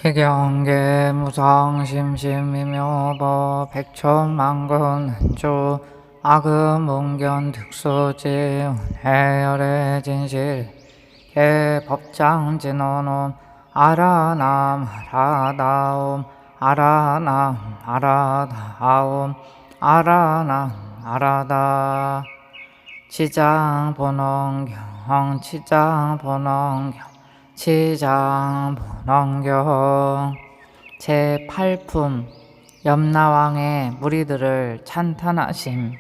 지경계 무상심심이묘법 백천만근은주 악음운견 득수지 해열의 진실 개법장진언옴 아라남 아라다옴 아라남 아라다옴 아라남 아라다 지장본원경 지장본원경 지장본원경 제8품 염라왕의 무리들을 찬탄하심.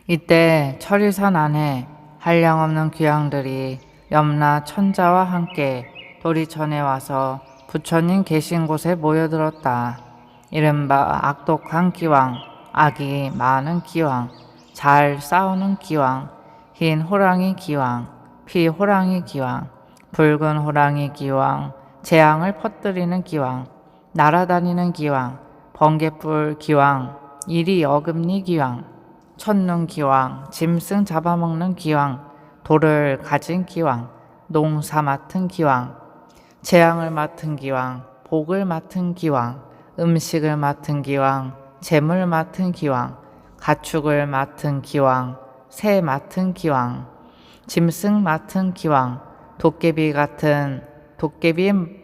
이때 천리산 안에 한량없는 귀양들이 염라 천자와 함께 도리천에 와서 부처님 계신 곳에 모여들었다. 이른바 악독한 기왕, 악이 많은 기왕, 잘 싸우는 기왕, 흰 호랑이 기왕, 피 호랑이 기왕, 붉은 호랑이 기왕, 재앙을 퍼뜨리는 기왕, 날아다니는 기왕, 번개불 기왕, 이리 어금니 기왕, 첫눈 기왕, 짐승 잡아먹는 기왕, 돌을 가진 기왕, 농사 맡은 기왕, 재앙을 맡은 기왕, 복을 맡은 기왕, 음식을 맡은 기왕, 재물 맡은 기왕, 가축을 맡은 기왕, 새 맡은 기왕, 짐승 맡은 기왕, 도깨비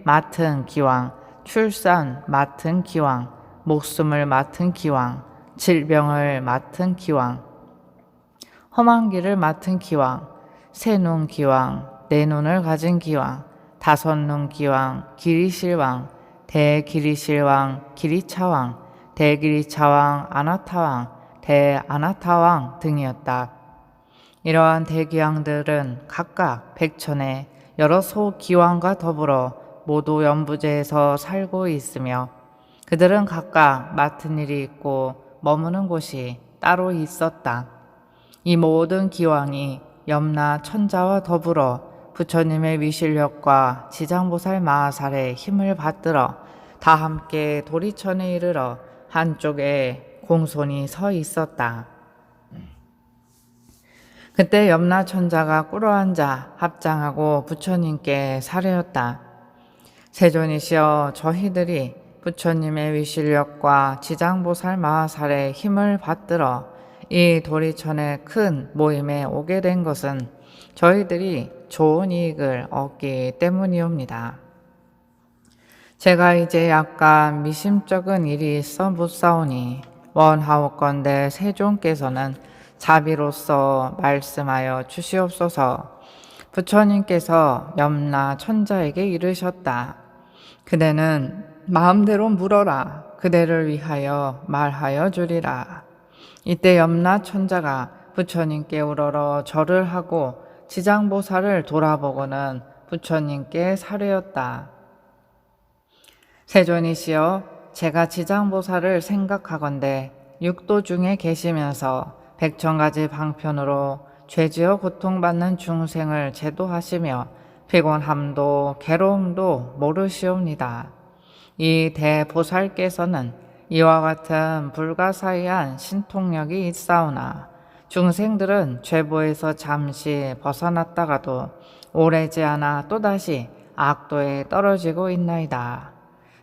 맡은 기왕, 출산 맡은 기왕, 목숨을 맡은 기왕, 질병을 맡은 기왕, 험한 길을 맡은 기왕, 세 눈 기왕, 네 눈을 가진 기왕, 다섯 눈 기왕, 기리실왕, 대기리실왕, 기리차왕, 대기리차왕, 아나타왕, 대아나타왕 등이었다. 이러한 대기왕들은 각각 백천에 여러 소기왕과 더불어 모두 연부제에서 살고 있으며 그들은 각각 맡은 일이 있고 머무는 곳이 따로 있었다. 이 모든 기왕이 염라 천자와 더불어 부처님의 위실력과 지장보살 마하살의 힘을 받들어 다 함께 도리천에 이르러 한쪽에 공손히 서 있었다. 그때 염라 천자가 꿇어앉아 합장하고 부처님께 사례었다. 세존이시여, 저희들이 부처님의 위실력과 지장보살 마하살의 힘을 받들어 이 도리천의 큰 모임에 오게 된 것은 저희들이 좋은 이익을 얻기 때문이옵니다. 제가 이제 약간 미심쩍은 일이 있어 묻사오니 원하옵건대 세존께서는 자비로서 말씀하여 주시옵소서. 부처님께서 염라 천자에게 이르셨다. 그대는 마음대로 물어라. 그대를 위하여 말하여 주리라. 이때 염라 천자가 부처님께 우러러 절을 하고 지장보살을 돌아보고는 부처님께 사례었다. 세존이시여, 제가 지장보살을 생각하건대 육도 중에 계시면서 백천가지 방편으로 죄지어 고통받는 중생을 제도하시며 피곤함도 괴로움도 모르시옵니다. 이 대보살께서는 이와 같은 불가사의한 신통력이 있사오나 중생들은 죄보에서 잠시 벗어났다가도 오래지 않아 또다시 악도에 떨어지고 있나이다.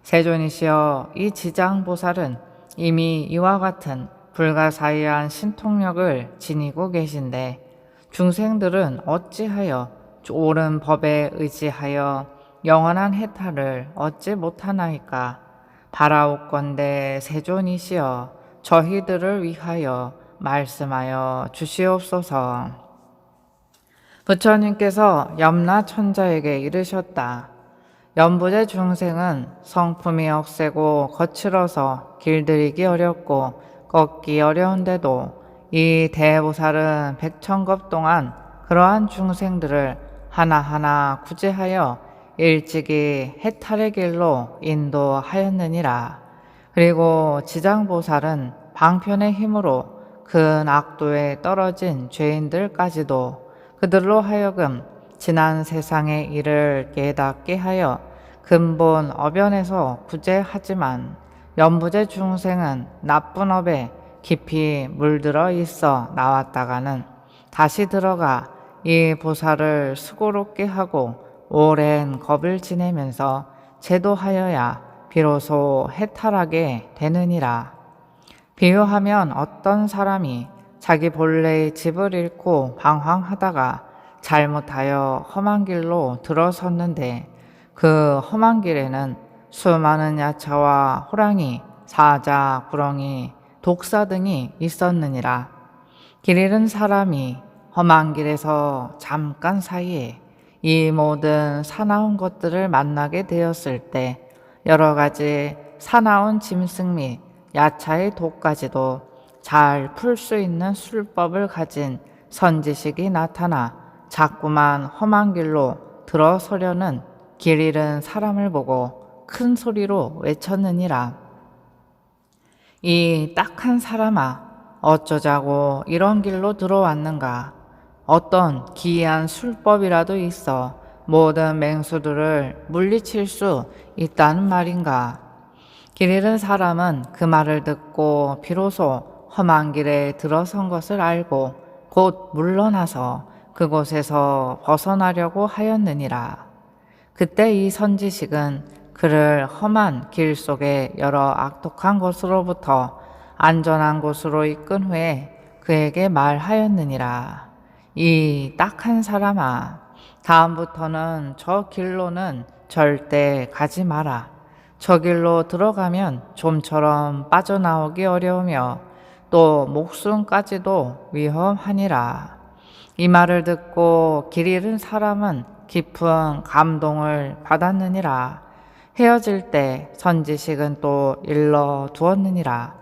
세존이시여, 이 지장보살은 이미 이와 같은 불가사의한 신통력을 지니고 계신데 중생들은 어찌하여 옳은 법에 의지하여 영원한 해탈을 얻지 못하나이까. 바라옵건대 세존이시여, 저희들을 위하여 말씀하여 주시옵소서. 부처님께서 염라 천자에게 이르셨다. 연부제 중생은 성품이 억세고 거칠어서 길들이기 어렵고 걷기 어려운데도 이 대보살은 백천겁 동안 그러한 중생들을 하나하나 구제하여 일찍이 해탈의 길로 인도하였느니라. 그리고 지장보살은 방편의 힘으로 큰 악도에 떨어진 죄인들까지도 그들로 하여금 지난 세상의 일을 깨닫게 하여 근본 어변에서 구제하지만 연부제 중생은 나쁜 업에 깊이 물들어 있어 나왔다가는 다시 들어가 이 보살을 수고롭게 하고 오랜 겁을 지내면서 제도하여야 비로소 해탈하게 되느니라. 비유하면 어떤 사람이 자기 본래의 집을 잃고 방황하다가 잘못하여 험한 길로 들어섰는데 그 험한 길에는 수많은 야차와 호랑이, 사자, 구렁이, 독사 등이 있었느니라. 길 잃은 사람이 험한 길에서 잠깐 사이에 이 모든 사나운 것들을 만나게 되었을 때 여러 가지 사나운 짐승 및 야차의 독까지도 잘 풀 수 있는 술법을 가진 선지식이 나타나 자꾸만 험한 길로 들어서려는 길 잃은 사람을 보고 큰 소리로 외쳤느니라. 이 딱한 사람아, 어쩌자고 이런 길로 들어왔는가? 어떤 기이한 술법이라도 있어 모든 맹수들을 물리칠 수 있다는 말인가? 길 잃은 사람은 그 말을 듣고 비로소 험한 길에 들어선 것을 알고 곧 물러나서 그곳에서 벗어나려고 하였느니라. 그때 이 선지식은 그를 험한 길 속에 여러 악독한 것으로부터 안전한 곳으로 이끈 후에 그에게 말하였느니라. 이 딱한 사람아, 다음부터는 저 길로는 절대 가지 마라. 저 길로 들어가면 좀처럼 빠져나오기 어려우며 또 목숨까지도 위험하니라. 이 말을 듣고 길 잃은 사람은 깊은 감동을 받았느니라. 헤어질 때 선지식은 또 일러 두었느니라.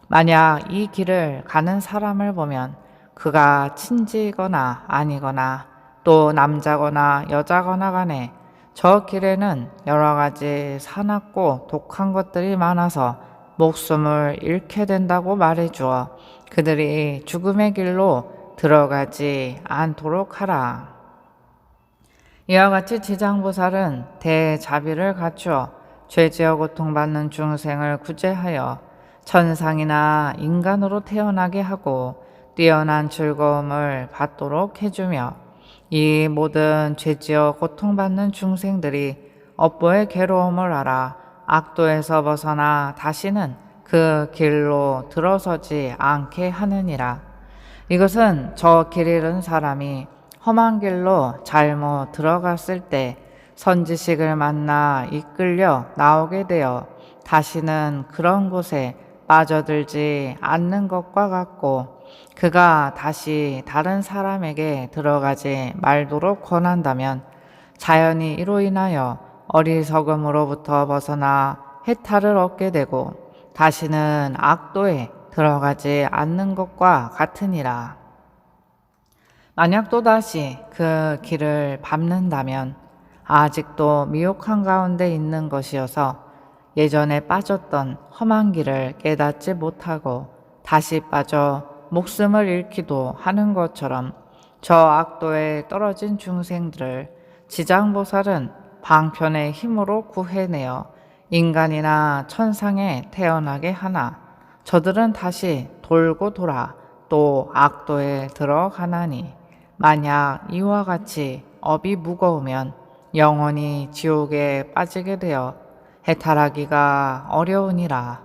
만약 이 길을 가는 사람을 보면 그가 친지거나 아니거나 또 남자거나 여자거나 간에 저 길에는 여러 가지 사납고 독한 것들이 많아서 목숨을 잃게 된다고 말해주어 그들이 죽음의 길로 들어가지 않도록 하라. 이와 같이 지장보살은 대자비를 갖추어 죄지어 고통받는 중생을 구제하여 천상이나 인간으로 태어나게 하고 뛰어난 즐거움을 받도록 해주며 이 모든 죄지어 고통받는 중생들이 업보의 괴로움을 알아 악도에서 벗어나 다시는 그 길로 들어서지 않게 하느니라. 이것은 저 길 잃은 사람이 험한 길로 잘못 들어갔을 때 선지식을 만나 이끌려 나오게 되어 다시는 그런 곳에 빠져들지 않는 것과 같고 그가 다시 다른 사람에게 들어가지 말도록 권한다면 자연히 이로 인하여 어리석음으로부터 벗어나 해탈을 얻게 되고 다시는 악도에 들어가지 않는 것과 같으니라. 만약 또다시 그 길을 밟는다면 아직도 미혹한 가운데 있는 것이어서 예전에 빠졌던 험한 길을 깨닫지 못하고 다시 빠져 목숨을 잃기도 하는 것처럼 저 악도에 떨어진 중생들을 지장보살은 방편의 힘으로 구해내어 인간이나 천상에 태어나게 하나 저들은 다시 돌고 돌아 또 악도에 들어가나니 만약 이와 같이 업이 무거우면 영원히 지옥에 빠지게 되어 해탈하기가 어려우니라.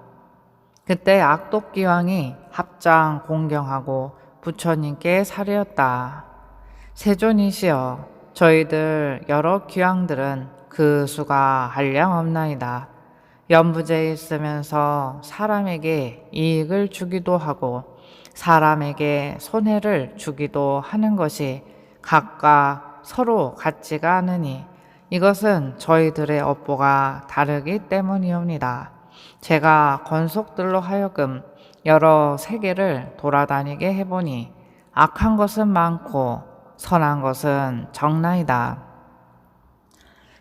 그때 악독기왕이 합장 공경하고 부처님께 사려었다. 세존이시여, 저희들 여러 기왕들은 그 수가 한량없나이다. 연부제에 있으면서 사람에게 이익을 주기도 하고 사람에게 손해를 주기도 하는 것이 각각 서로 같지가 않으니 이것은 저희들의 업보가 다르기 때문이옵니다. 제가 권속들로 하여금 여러 세계를 돌아다니게 해보니 악한 것은 많고 선한 것은 적나이다.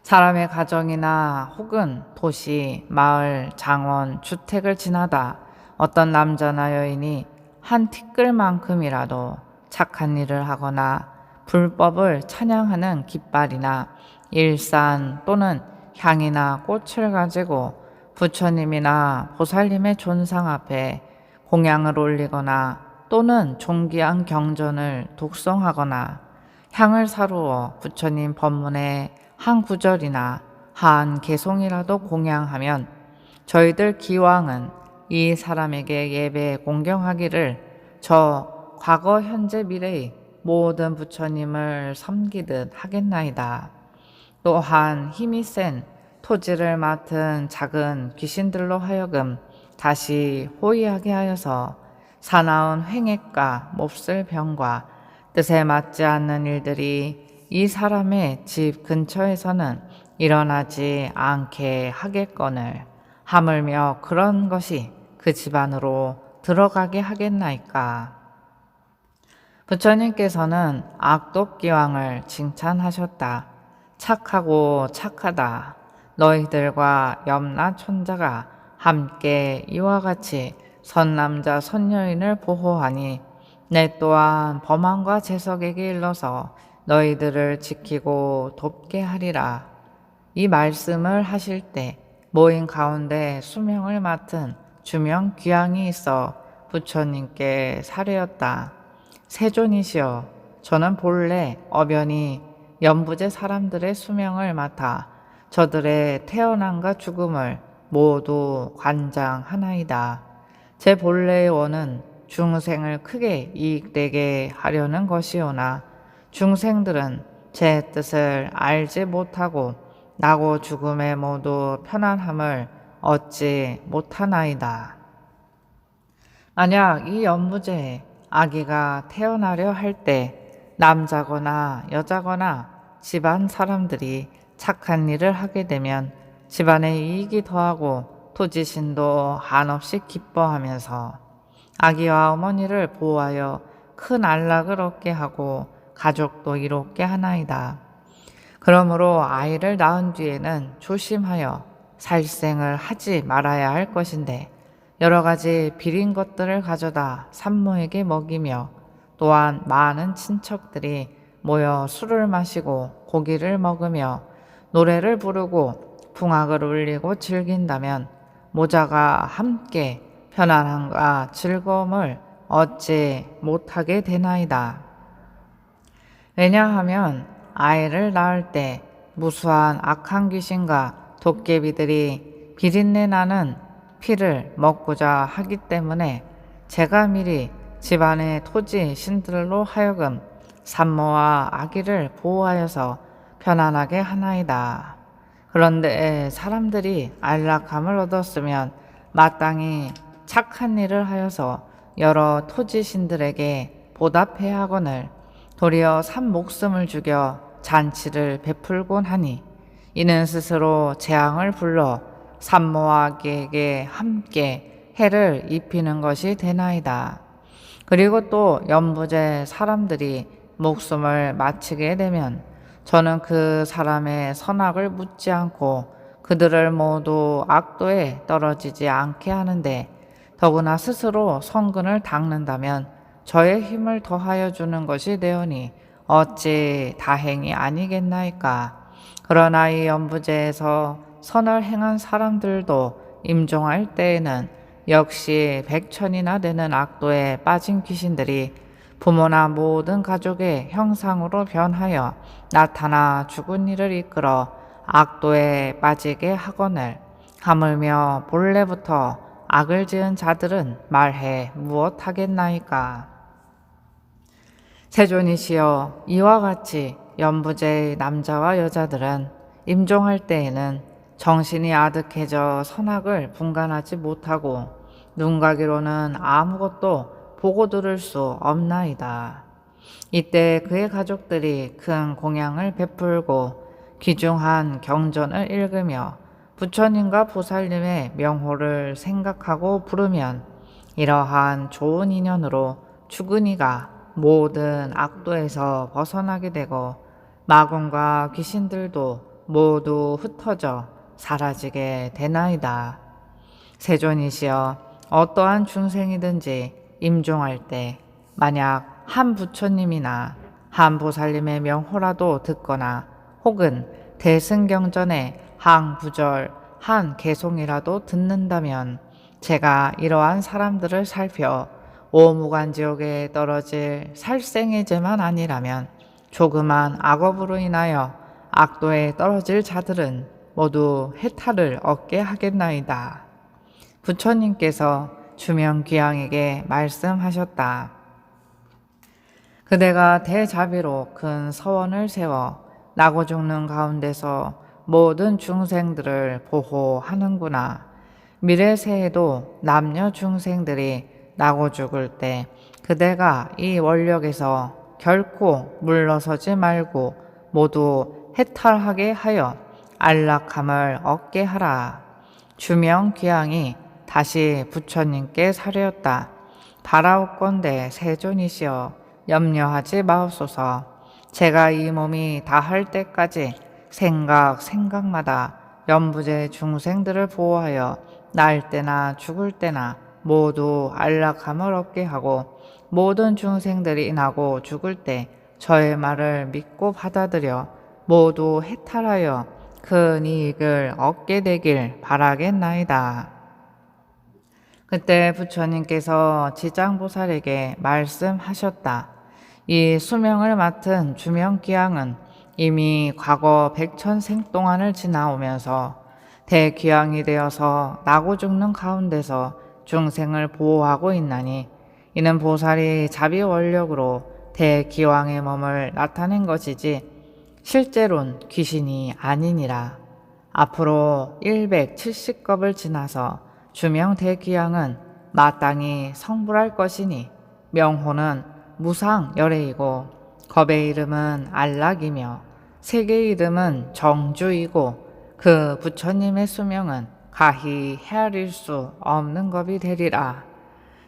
사람의 가정이나 혹은 도시, 마을, 장원, 주택을 지나다 어떤 남자나 여인이 한 티끌만큼이라도 착한 일을 하거나 불법을 찬양하는 깃발이나 일산 또는 향이나 꽃을 가지고 부처님이나 보살님의 존상 앞에 공양을 올리거나 또는 존귀한 경전을 독송하거나 향을 사루어 부처님 법문의 한 구절이나 한 개송이라도 공양하면 저희들 기왕은 이 사람에게 예배 공경하기를 저 과거 현재 미래의 모든 부처님을 섬기듯 하겠나이다. 또한 힘이 센 토지를 맡은 작은 귀신들로 하여금 다시 호의하게 하여서 사나운 횡액과 몹쓸 병과 뜻에 맞지 않는 일들이 이 사람의 집 근처에서는 일어나지 않게 하겠거늘 하물며 그런 것이 그 집안으로 들어가게 하겠나이까. 부처님께서는 악독기왕을 칭찬하셨다. 착하고 착하다. 너희들과 염라 촌자가 함께 이와 같이 선남자 선여인을 보호하니 내 또한 범한과 재석에게 일러서 너희들을 지키고 돕게 하리라. 이 말씀을 하실 때 모인 가운데 수명을 맡은 주명 귀양이 있어 부처님께 사례었다. 세존이시여, 저는 본래 어변이 연부제 사람들의 수명을 맡아 저들의 태어남과 죽음을 모두 관장하나이다. 제 본래의 원은 중생을 크게 이익되게 하려는 것이오나 중생들은 제 뜻을 알지 못하고 나고 죽음에 모두 편안함을 얻지 못하나이다. 만약 이 연부제에 아기가 태어나려 할 때 남자거나 여자거나 집안 사람들이 착한 일을 하게 되면 집안에 이익이 더하고 토지신도 한없이 기뻐하면서 아기와 어머니를 보호하여 큰 안락을 얻게 하고 가족도 이롭게 하나이다. 그러므로 아이를 낳은 뒤에는 조심하여 살생을 하지 말아야 할 것인데 여러 가지 비린 것들을 가져다 산모에게 먹이며 또한 많은 친척들이 모여 술을 마시고 고기를 먹으며 노래를 부르고 풍악을 울리고 즐긴다면 모자가 함께 편안함과 즐거움을 얻지 못하게 되나이다. 왜냐하면 아이를 낳을 때 무수한 악한 귀신과 도깨비들이 비린내 나는 피를 먹고자 하기 때문에 제가 미리 집안의 토지 신들로 하여금 산모와 아기를 보호하여서 편안하게 하나이다. 그런데 사람들이 안락함을 얻었으면 마땅히 착한 일을 하여서 여러 토지 신들에게 보답해야 하거늘 도리어 산 목숨을 죽여 잔치를 베풀곤 하니 이는 스스로 재앙을 불러 산모와 아기에게 함께 해를 입히는 것이 되나이다. 그리고 또 연부제 사람들이 목숨을 마치게 되면 저는 그 사람의 선악을 묻지 않고 그들을 모두 악도에 떨어지지 않게 하는데 더구나 스스로 성근을 닦는다면 저의 힘을 더하여 주는 것이 되오니 어찌 다행이 아니겠나이까. 그러나 이 연부제에서 선을 행한 사람들도 임종할 때에는 역시 100천이나 되는 악도에 빠진 귀신들이 부모나 모든 가족의 형상으로 변하여 나타나 죽은 이를 이끌어 악도에 빠지게 하거늘 하물며 본래부터 악을 지은 자들은 말해 무엇하겠나이까. 세존이시여, 이와 같이 연부제의 남자와 여자들은 임종할 때에는 정신이 아득해져 선악을 분간하지 못하고 눈가기로는 아무것도 보고 들을 수 없나이다. 이때 그의 가족들이 큰 공양을 베풀고 귀중한 경전을 읽으며 부처님과 보살님의 명호를 생각하고 부르면 이러한 좋은 인연으로 죽은 이가 모든 악도에서 벗어나게 되고 마군과 귀신들도 모두 흩어져 사라지게 되나이다. 세존이시여, 어떠한 중생이든지 임종할 때 만약 한 부처님이나 한 보살님의 명호라도 듣거나 혹은 대승경전의 한 구절 한 개송이라도 듣는다면 제가 이러한 사람들을 살펴 오무간지옥에 떨어질 살생의 죄만 아니라면 조그만 악업으로 인하여 악도에 떨어질 자들은 모두 해탈을 얻게 하겠나이다. 부처님께서 주명귀양에게 말씀하셨다. 그대가 대자비로 큰 서원을 세워 나고 죽는 가운데서 모든 중생들을 보호하는구나. 미래세에도 남녀 중생들이 나고 죽을 때 그대가 이 원력에서 결코 물러서지 말고 모두 해탈하게 하여 안락함을 얻게 하라. 주명귀양이 다시 부처님께 사려었다. 바라옵건대 세존이시여 염려하지 마옵소서. 제가 이 몸이 다할 때까지 생각마다 연부제 중생들을 보호하여 날 때나 죽을 때나 모두 안락함을 얻게 하고 모든 중생들이 나고 죽을 때 저의 말을 믿고 받아들여 모두 해탈하여 큰 이익을 얻게 되길 바라겠나이다. 그때 부처님께서 지장보살에게 말씀하셨다. 이 수명을 맡은 주명귀양은 이미 과거 백천생 동안을 지나오면서 대귀양이 되어서 나고 죽는 가운데서 중생을 보호하고 있나니 이는 보살이 자비원력으로 대기왕의 몸을 나타낸 것이지 실제론 귀신이 아니니라. 앞으로 170겁을 지나서 주명 대귀양은 마땅히 성불할 것이니 명호는 무상열애이고 겁의 이름은 안락이며 색의 이름은 정주이고 그 부처님의 수명은 가히 헤아릴 수 없는 겁이 되리라.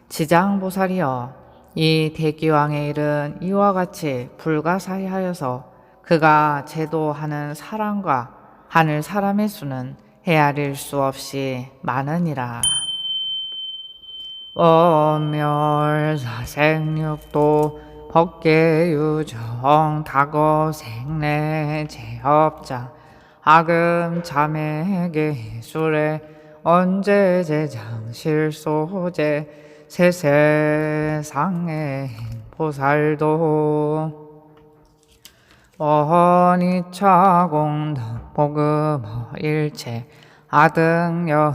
지장보살이여 이 대기왕의 일은 이와 같이 불가사의하여서 그가 제도하는 사람과 하늘 사람의 수는 헤아릴 수 없이 많으니라. 원멸사생육도 법계유정 다거생내 제업자 아금 자매계술에 언제제장실소제 세세상의 보살도 원이차공덕 보급어 일체 아등여중세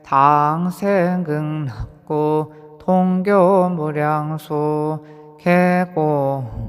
당생극락구 통교무량수 개공성불도